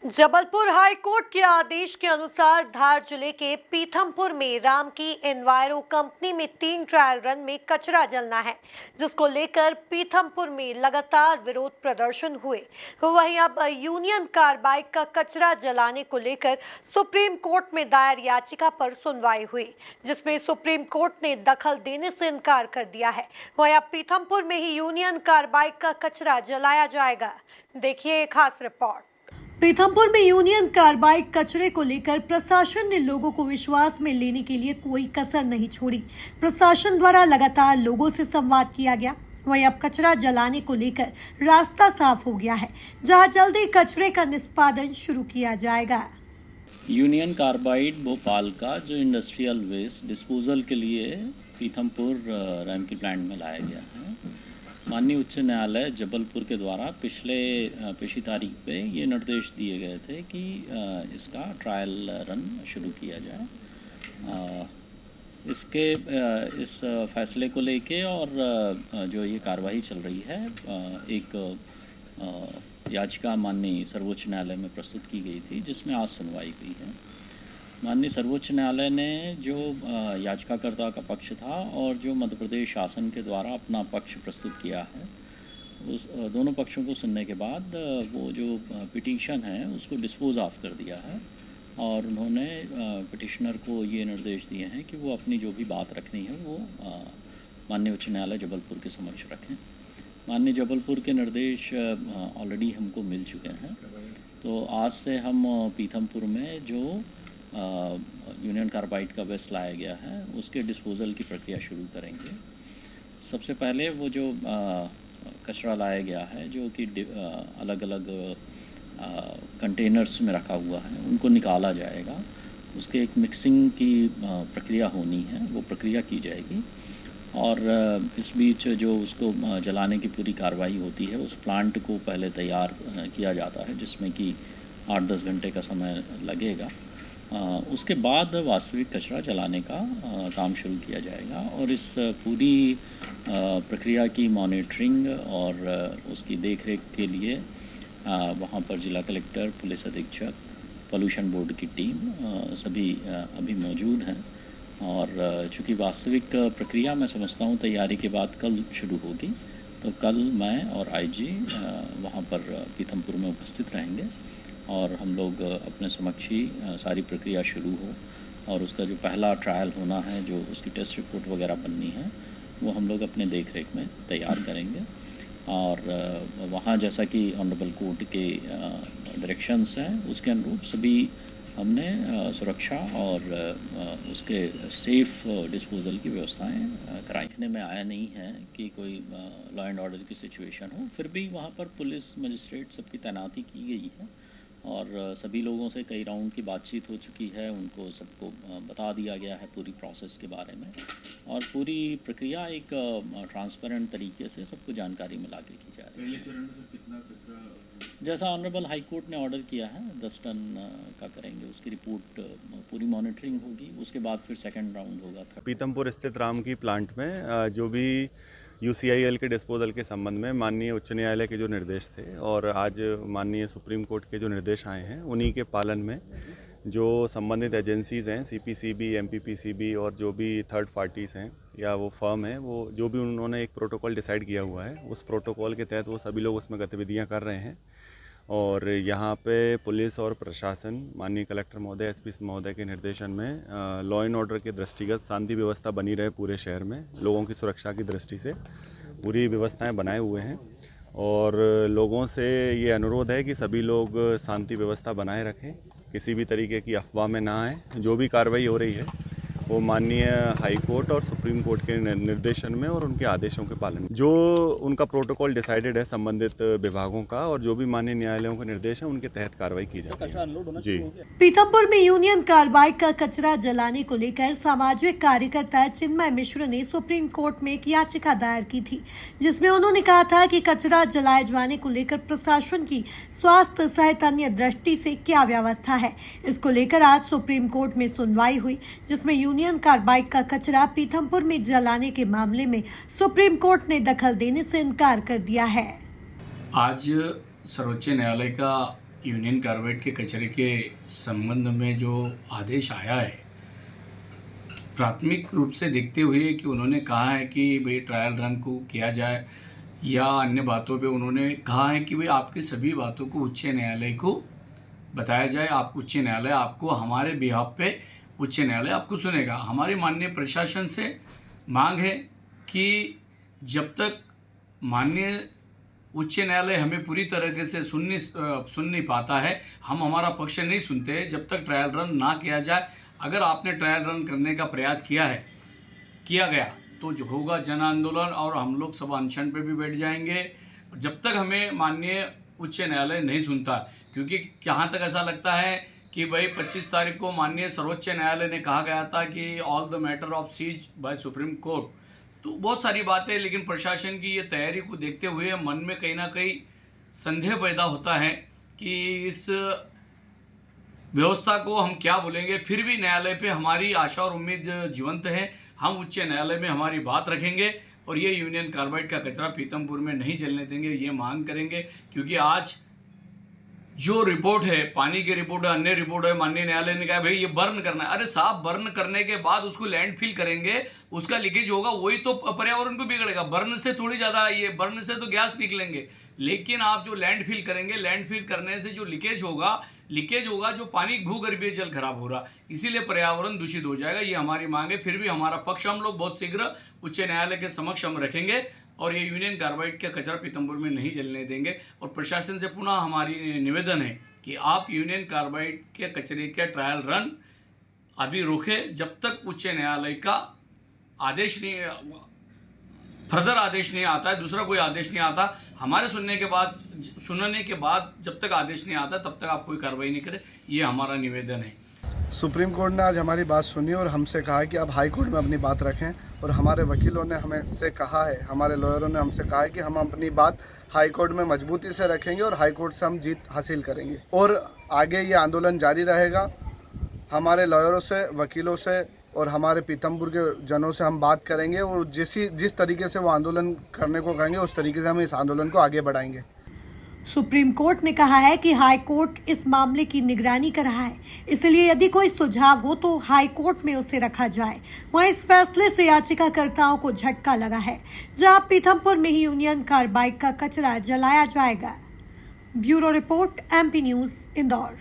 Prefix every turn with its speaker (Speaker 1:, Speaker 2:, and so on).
Speaker 1: Jabalpur high court के आदेश के अनुसार धार जिले के पीथमपुर में राम की एनवायरो कंपनी में 3 ट्रायल रन में कचरा जलना है, जिसको लेकर पीथमपुर में लगातार विरोध प्रदर्शन हुए। वहीं अब यूनियन कार्बाइड का कचरा जलाने को लेकर सुप्रीम कोर्ट में दायर याचिका पर सुनवाई हुई, जिसमें सुप्रीम कोर्ट ने दखल देने से इनकार कर दिया है। वहीं अब पीथमपुर में ही यूनियन कार्बाइड का कचरा जलाया जाएगा। देखिए एक खास रिपोर्ट। पीथमपुर में यूनियन कार्बाइड कचरे को लेकर प्रशासन ने लोगों को विश्वास में लेने के लिए कोई कसर नहीं छोड़ी। प्रशासन द्वारा लगातार लोगों से संवाद किया गया। वहीं अब कचरा जलाने को लेकर रास्ता साफ हो गया है, जहां जल्दी कचरे का निष्पादन शुरू किया जाएगा।
Speaker 2: यूनियन कार्बाइड भोपाल का जो इंडस्ट्रियल वेस्ट डिस्पोजल के लिए पीथमपुर रैमकी प्लांट में लाया गया है, माननीय उच्च न्यायालय जबलपुर के द्वारा पिछली तारीख पे ये निर्देश दिए गए थे कि इसका ट्रायल रन शुरू किया जाए। इस फैसले को लेके और जो ये कार्रवाई चल रही है, एक याचिका माननीय सर्वोच्च न्यायालय में प्रस्तुत की गई थी, जिसमें आज सुनवाई हुई है। माननीय सर्वोच्च न्यायालय ने जो याचिकाकर्ता का पक्ष था और जो मध्य प्रदेश शासन के द्वारा अपना पक्ष प्रस्तुत किया है, उस दोनों पक्षों को सुनने के बाद वो जो पिटीशन है उसको डिस्पोज ऑफ कर दिया है और उन्होंने पिटिशनर को ये निर्देश दिए हैं कि वो अपनी जो भी बात रखनी है वो माननीय उच्च न्यायालय जबलपुर के समक्ष रखें। माननीय जबलपुर के निर्देश ऑलरेडी हमको मिल चुके हैं, तो आज से हम पीथमपुर में जो यूनियन कार्बाइड का वेस्ट लाया गया है उसके डिस्पोजल की प्रक्रिया शुरू करेंगे। सबसे पहले वो जो कचरा लाया गया है, जो कि अलग अलग कंटेनर्स में रखा हुआ है, उनको निकाला जाएगा। उसके एक मिक्सिंग की प्रक्रिया होनी है, वो प्रक्रिया की जाएगी और इस बीच जो उसको जलाने की पूरी कार्रवाई होती है, उस प्लांट को पहले तैयार किया जाता है, जिसमें कि 8-10 घंटे का समय लगेगा। उसके बाद वास्तविक कचरा जलाने का काम शुरू किया जाएगा और इस पूरी प्रक्रिया की मॉनिटरिंग और उसकी देखरेख के लिए वहाँ पर जिला कलेक्टर, पुलिस अधीक्षक, पोल्यूशन बोर्ड की टीम सभी अभी मौजूद हैं और चूँकि वास्तविक प्रक्रिया मैं समझता हूँ तैयारी के बाद कल शुरू होगी, तो कल मैं और आईजी वहाँ पर पीथमपुर में उपस्थित रहेंगे और हम लोग अपने समक्ष ही सारी प्रक्रिया शुरू हो और उसका जो पहला ट्रायल होना है, जो उसकी टेस्ट रिपोर्ट वगैरह बननी है, वो हम लोग अपने देख रेख में तैयार करेंगे। और वहाँ जैसा कि ऑनरेबल कोर्ट के डायरेक्शंस हैं, उसके अनुरूप सभी हमने सुरक्षा और उसके सेफ डिस्पोजल की व्यवस्थाएं कराई। देखने में आया नहीं है कि कोई लॉ एंड ऑर्डर की सिचुएशन हो, फिर भी वहाँ पर पुलिस, मजिस्ट्रेट सबकी तैनाती की गई है और सभी लोगों से कई राउंड की बातचीत हो चुकी है। उनको सबको बता दिया गया है पूरी प्रोसेस के बारे में और पूरी प्रक्रिया एक ट्रांसपेरेंट तरीके से सबको जानकारी मिला के की जा रही है। जैसा ऑनरेबल हाई कोर्ट ने ऑर्डर किया है, 10 टन का करेंगे, उसकी रिपोर्ट पूरी मॉनिटरिंग होगी, उसके बाद फिर सेकेंड राउंड होगा।
Speaker 3: पीथमपुर स्थित राम की प्लांट में जो भी UCIL के डिस्पोजल के संबंध में माननीय उच्च न्यायालय के जो निर्देश थे और आज माननीय सुप्रीम कोर्ट के जो निर्देश आए हैं, उन्हीं के पालन में जो संबंधित एजेंसीज़ हैं, CPCB, MPPCB और जो भी थर्ड पार्टीज़ हैं या वो फर्म है, वो जो भी उन्होंने एक प्रोटोकॉल डिसाइड किया हुआ है, उस प्रोटोकॉल के तहत वो सभी लोग उसमें गतिविधियाँ कर रहे हैं। और यहाँ पे पुलिस और प्रशासन माननीय कलेक्टर महोदय, SP महोदय के निर्देशन में लॉ एंड ऑर्डर के दृष्टिगत शांति व्यवस्था बनी रहे पूरे शहर में, लोगों की सुरक्षा की दृष्टि से पूरी व्यवस्थाएं बनाए हुए हैं और लोगों से ये अनुरोध है कि सभी लोग शांति व्यवस्था बनाए रखें, किसी भी तरीके की अफवाह में ना आए। जो भी कार्रवाई हो रही है वो माननीय हाई कोर्ट और सुप्रीम कोर्ट के निर्देशन में और उनके आदेशों के पालन में, जो उनका प्रोटोकॉल डिसाइडेड है संबंधित विभागों का और जो भी माननीय न्यायालयों के निर्देश हैं, उनके तहत कार्रवाई की जाती है। जी।
Speaker 1: पीथमपुर में यूनियन कार्बाइड का कचरा जलाने को लेकर सामाजिक कार्यकर्ता चिन्मय मिश्र ने सुप्रीम कोर्ट में एक याचिका दायर की थी, जिसमें उन्होंने कहा था कि कचरा जलाए जाने को लेकर प्रशासन की स्वास्थ्य सहित अन्य दृष्टि से क्या व्यवस्था है। इसको लेकर आज सुप्रीम कोर्ट में सुनवाई हुई, जिसमें यूनियन कार्बाइड का कचरा पीथमपुर में जलाने के मामले में सुप्रीम कोर्ट ने दखल देने से इनकार कर दिया है।
Speaker 4: आज सर्वोच्च न्यायालय का यूनियन कार्बाइड के कचरे के संबंध में जो आदेश आया है, प्राथमिक रूप से देखते हुए कि उन्होंने कहा है कि भाई ट्रायल रन को किया जाए या अन्य बातों पे उन्होंने कहा है कि भाई आपकी सभी बातों को उच्च न्यायालय को बताया जाए। आप उच्च न्यायालय आपको हमारे बिहाफ पे उच्च न्यायालय आपको सुनेगा। हमारी माननीय प्रशासन से मांग है कि जब तक माननीय उच्च न्यायालय हमें पूरी तरीके से सुन नहीं पाता है, हम हमारा पक्ष नहीं सुनते जब तक ट्रायल रन ना किया जाए। अगर आपने ट्रायल रन करने का प्रयास किया गया तो जो होगा जन आंदोलन और हम लोग सब अनशन पे भी बैठ जाएंगे जब तक हमें माननीय उच्च न्यायालय नहीं सुनता। क्योंकि जहाँ तक ऐसा लगता है कि भाई 25 तारीख को माननीय सर्वोच्च न्यायालय ने कहा गया था कि all the matter of seize by Supreme Court, तो बहुत सारी बातें, लेकिन प्रशासन की ये तैयारी को देखते हुए मन में कहीं ना कहीं संदेह पैदा होता है कि इस व्यवस्था को हम क्या बोलेंगे। फिर भी न्यायालय पे हमारी आशा और उम्मीद जीवंत है। हम उच्च न्यायालय में हमारी बात रखेंगे और ये यूनियन कार्बाइड का कचरा पीतमपुर में नहीं जलने देंगे, ये मांग करेंगे। क्योंकि आज जो रिपोर्ट है, पानी की रिपोर्ट है, अन्य रिपोर्ट है, माननीय न्यायालय ने कहा भाई ये बर्न करना है। अरे साहब, बर्न करने के बाद उसको लैंडफिल करेंगे, उसका लीकेज होगा, वही तो पर्यावरण को बिगड़ेगा। बर्न से थोड़ी ज़्यादा, ये बर्न से तो गैस निकलेंगे, लेकिन आप जो लैंडफिल करेंगे, लैंडफिल करने से जो लीकेज होगा, जो पानी भूगर्भीय जल खराब हो रहा, इसीलिए पर्यावरण दूषित हो जाएगा। ये हमारी मांग है। फिर भी हमारा पक्ष हम लोग बहुत शीघ्र उच्च न्यायालय के समक्ष हम रखेंगे और ये यूनियन कार्बाइड का कचरा पीतमपुर में नहीं जलने देंगे। और प्रशासन से पुनः हमारी निवेदन है कि आप यूनियन कार्बाइड के कचरे के ट्रायल रन अभी रोकें जब तक उच्च न्यायालय का आदेश नहीं, फर्दर आदेश नहीं आता है, दूसरा कोई आदेश नहीं आता। हमारे सुनने के बाद जब तक आदेश नहीं आता तब तक आप कोई कार्रवाई नहीं करें, ये हमारा निवेदन है।
Speaker 5: सुप्रीम कोर्ट ने आज हमारी बात सुनी और हमसे कहा है कि आप हाई कोर्ट में अपनी बात रखें। और हमारे वकीलों ने हमें से कहा है, हमारे लॉयरों ने हमसे कहा है कि हम अपनी बात हाई कोर्ट में मजबूती से रखेंगे और हाई कोर्ट से हम जीत हासिल करेंगे और आगे ये आंदोलन जारी रहेगा। हमारे लॉयरों से, वकीलों से और हमारे पीतमपुर के जनों से हम बात करेंगे और जिस तरीके से वो आंदोलन करने को कहेंगे उस तरीके से हम इस आंदोलन को आगे बढ़ाएंगे।
Speaker 1: सुप्रीम कोर्ट ने कहा है कि हाई कोर्ट इस मामले की निगरानी कर रहा है, इसलिए यदि कोई सुझाव हो तो हाई कोर्ट में उसे रखा जाए। वहीं इस फैसले से याचिकाकर्ताओं को झटका लगा है, जहां पीथमपुर में ही यूनियन कार्बाइड का कचरा जलाया जाएगा। Bureau report, MP news, Indore.